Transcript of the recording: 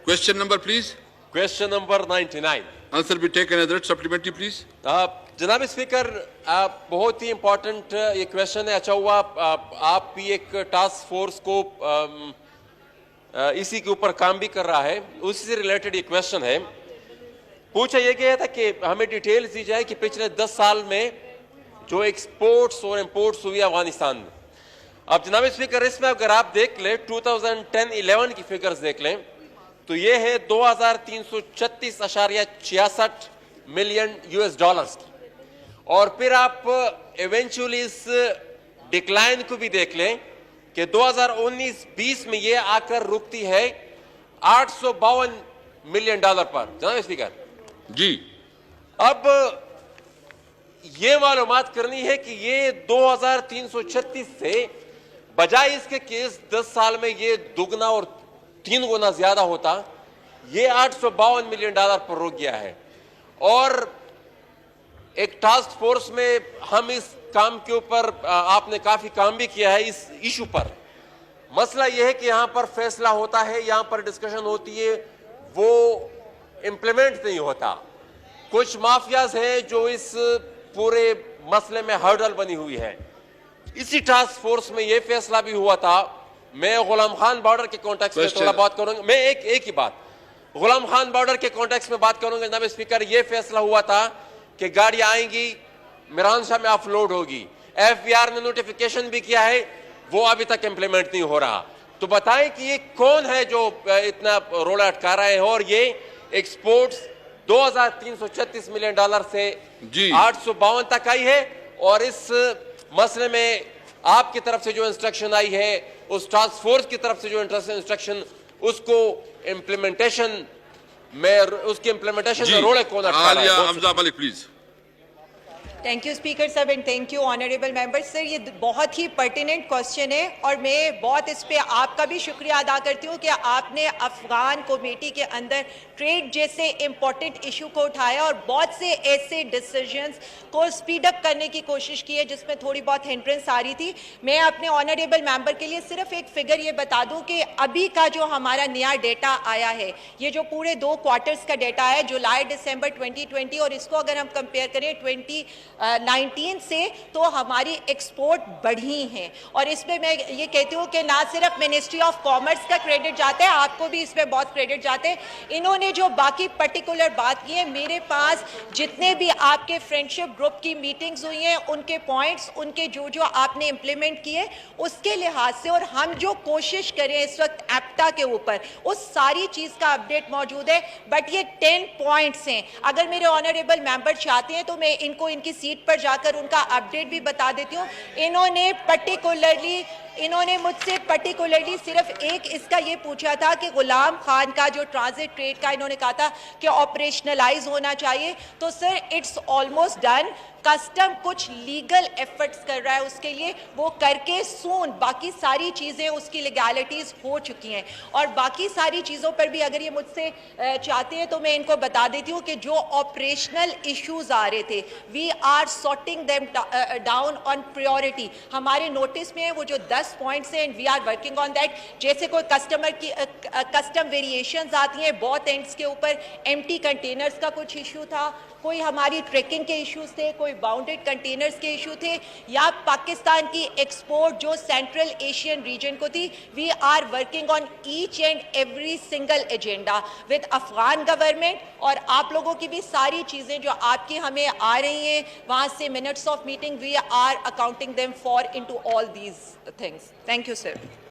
Question number, please. Question number 99. Answer be taken as read. Supplementary, please. जनाब speaker, बहुत ही important ये question है. अच्छा हुआ आप भी एक टास्क फोर्स को इसी के ऊपर काम भी कर रहा है, उसी से रिलेटेड ये क्वेश्चन है. पूछा ये गया था कि हमें डिटेल्स दी जाए कि पिछले 10 साल में जो एक्सपोर्ट्स और इंपोर्ट्स हुई अफगानिस्तान में. अब जनाब स्पीकर, इसमें अगर आप देख लें 2010-11 की फिगर्स देख लें तो ये है 2336.66 मिलियन यूएस डॉलर्स की. और फिर आप इवेंचुअली इस डिक्लाइन को भी देख लें कि 2019-20 में ये आकर रुकती है 852 मिलियन डॉलर पर. जनाब स्पीकर जी, अब ये मालूमात करनी है कि ये 2336 से बजाय इसके केस 10 साल में ये दुगना और 3 गुना ज्यादा होता, ये 852 मिलियन डॉलर पर रुक गया है. और एक टास्क फोर्स में हम इस काम के ऊपर आपने काफी काम भी किया है इस इशू पर. मसला यह है कि यहां पर फैसला होता है, यहां पर डिस्कशन होती है, वो इंप्लीमेंट नहीं होता. कुछ माफियाज हैं जो इस पूरे मसले में हर्डल बनी हुई है. इसी टास्क फोर्स में यह फैसला भी हुआ था. मैं गुलाम खान बॉर्डर के कॉन्टेक्स्ट में थोड़ा बात करूंगा. मैं एक ही बात गुलाम खान बॉर्डर के कॉन्टेक्स्ट में बात करूंगा. जनाब स्पीकर, यह फैसला हुआ था कि गाड़ियां आएंगी, मिरान शाह में ऑफलोड होगी. एफबीआर ने नोटिफिकेशन भी किया है, वो अभी तक इंप्लीमेंट नहीं हो रहा. तो बताएं कि ये कौन है जो इतना रोला अटका रहा है. और ये एक्सपोर्ट्स 2336 मिलियन डॉलर से 852 तक आई है. और इस मसले में आपकी तरफ से जो इंस्ट्रक्शन आई है, उस टास्क फोर्स की तरफ से जो इंस्ट्रक्शन, उसको इम्प्लीमेंटेशन में रोड़े कौन अटका रहा है? Hamza Malik, please. Thank you speaker साहब and thank you honourable member. Sir, ये बहुत ही पर्टिनेंट क्वेश्चन है और मैं बहुत इस पे आपका भी शुक्रिया अदा करती हूँ कि आपने अफगान कमेटी के अंदर ट्रेड जैसे इम्पोर्टेंट इशू को उठाया और बहुत से ऐसे डिसीजंस को स्पीड अप करने की कोशिश की है जिसमें थोड़ी बहुत हिंड्रेंस आ रही थी. मैं अपने ऑनरेबल मेंबर के लिए सिर्फ एक फिगर ये बता दूं कि अभी का जो हमारा नया डेटा आया है, ये जो पूरे 2 क्वार्टर्स का डेटा है, जुलाई दिसंबर 2020, और इसको अगर हम कंपेयर करें 2019 से, तो हमारी एक्सपोर्ट बढ़ी हैं. और इसमें मैं ये कहती हूँ कि ना सिर्फ मिनिस्ट्री ऑफ कॉमर्स का क्रेडिट जाता है, आपको भी इसमें बहुत क्रेडिट जाते हैं. इन्होंने जो बाकी पर्टिकुलर बात की है, मेरे पास जितने भी आपके फ्रेंडशिप ग्रुप की मीटिंग्स हुई हैं, उनके पॉइंट्स, उनके जो जो आपने इंप्लीमेंट किए उसके लिहाज से, और हम जो कोशिश करें इस वक्त एप्टा के ऊपर, उस सारी चीज का अपडेट मौजूद है. बट ये 10 पॉइंट्स हैं. अगर मेरे ऑनरेबल मेंबर चाहते हैं तो मैं इनको इनकी सीट पर जाकर उनका अपडेट भी बता देती हूँ. इन्होंने मुझसे पर्टिकुलरली सिर्फ एक इसका ये पूछा था कि गुलाम खान का जो ट्रांजिट ट्रेड का इन्होंने कहा था कि ऑपरेशनलाइज होना चाहिए. तो sir, it's almost done. Custom कुछ लीगल एफर्ट्स कर रहा है उसके लिए, वो करके सून बाकी सारी चीज़ें उसकी लीगैलिटीज़ हो चुकी हैं. और बाकी सारी चीज़ों पर भी अगर ये मुझसे चाहते हैं तो मैं इनको बता देती हूँ कि जो ऑपरेशनल इश्यूज आ रहे थे, we are sorting them down on priority. हमारे नोटिस में है वो जो 10 पॉइंट्स हैं, and we are working on that. जैसे कोई कस्टमर की कस्टम वेरिएशंस आती हैं बहुत एंड्स के ऊपर, एम्प्टी कंटेनर्स का कुछ इशू था, कोई हमारी ट्रैकिंग के इश्यूज थे, कोई बाउंडेड कंटेनर्स के इशू थे, या पाकिस्तान की एक्सपोर्ट जो सेंट्रल एशियन रीजन को थी. We are working on each and every single agenda with Afghan government. और आप लोगों की भी सारी चीज़ें जो आपकी हमें आ रही हैं वहाँ से minutes of meeting, we are accounting them for into all these things. Thank you sir.